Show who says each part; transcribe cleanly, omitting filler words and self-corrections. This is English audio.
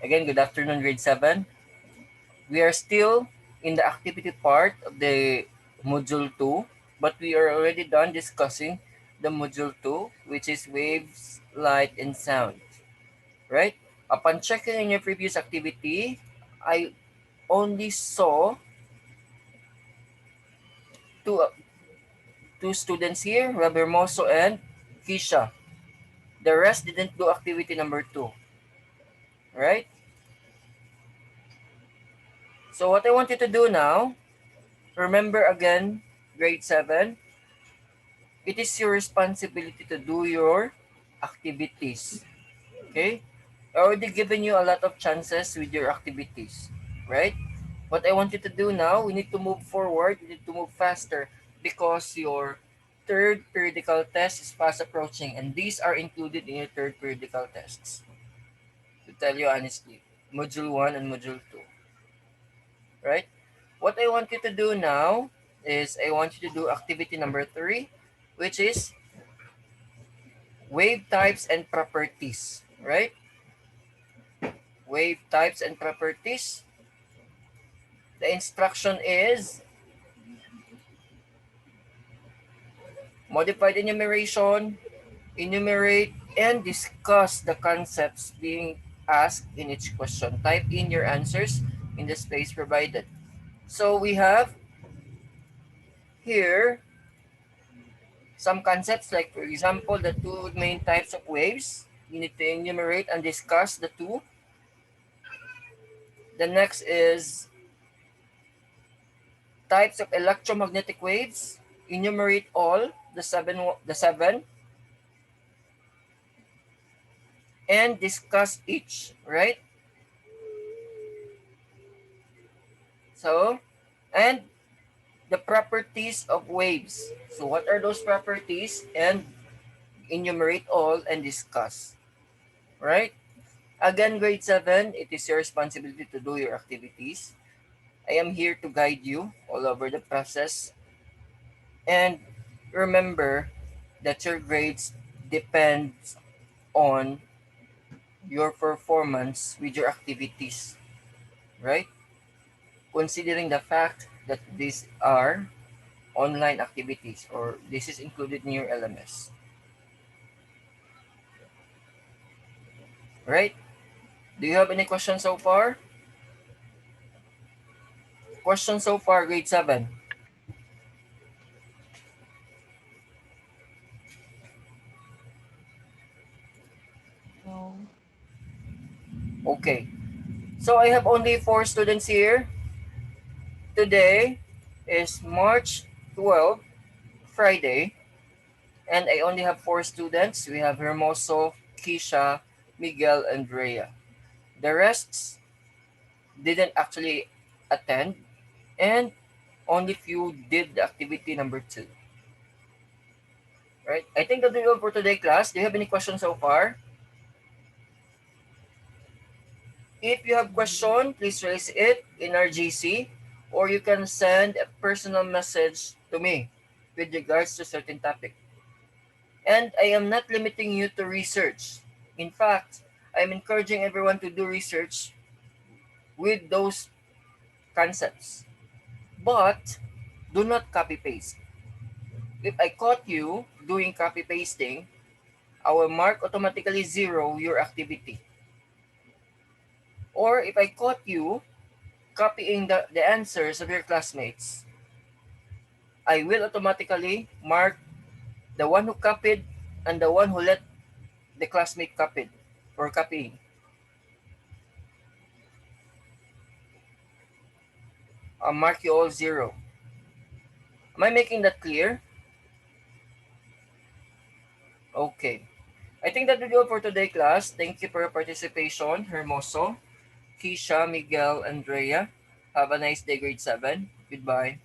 Speaker 1: Again, good afternoon, grade 7. We are still in the activity part of the module 2, but we are already done discussing the module 2, which is waves, light, and sound, right? Upon checking in your previous activity, I only saw two, two students here, Rob Hermoso and Kisha. The rest didn't do activity number 2, right? So what I want you to do now, remember again, grade 7, it is your responsibility to do your activities. Okay? I already given you a lot of chances with your activities, right? What I want you to do now, we need to move forward, we need to move faster because your third periodical test is fast approaching and these are included in your third periodical tests. To tell you honestly, module 1 and module 2, right? What I want you to do now is I want you to do activity number 3, which is wave types and properties, right? Wave types and properties. The instruction is modified enumeration, enumerate, and discuss the concepts being asked in each question. Type in your answers in the space provided. So we have here some concepts like, for example, the two main types of waves. You need to enumerate and discuss the two. The next is types of electromagnetic waves. Enumerate all the seven and discuss each, right? So, and the properties of waves. So what are those properties? And enumerate all and discuss, right? Again, grade 7, it is your responsibility to do your activities. I am here to guide you all over the process. And remember that your grades depend on your performance with your activities, right? Considering the fact that these are online activities or this is included in your LMS, right? Do you have any questions so far? Questions so far, grade 7.
Speaker 2: No.
Speaker 1: Okay. So I have only 4 students here. Today is March 12th, Friday, and I only have 4 students. We have Hermoso, Kisha, Miguel, and Rhea. The rest didn't actually attend, and only few did the activity number 2. Right? I think that'll be all for today, class. Do you have any questions so far? If you have question, please raise it in our GC, or you can send a personal message to me with regards to certain topic. And I am not limiting you to research. In fact, I'm encouraging everyone to do research with those concepts. But do not copy paste. If I caught you doing copy pasting, I will mark automatically 0 your activity. Or if I caught you copying the answers of your classmates, I will automatically mark the one who copied and the one who let the classmate copied or copying. I'll mark you all 0. Am I making that clear? Okay. I think that will be all for today, class. Thank you for your participation, Hermoso, Kisha, Miguel, Andrea. Have a nice day, grade 7. Goodbye.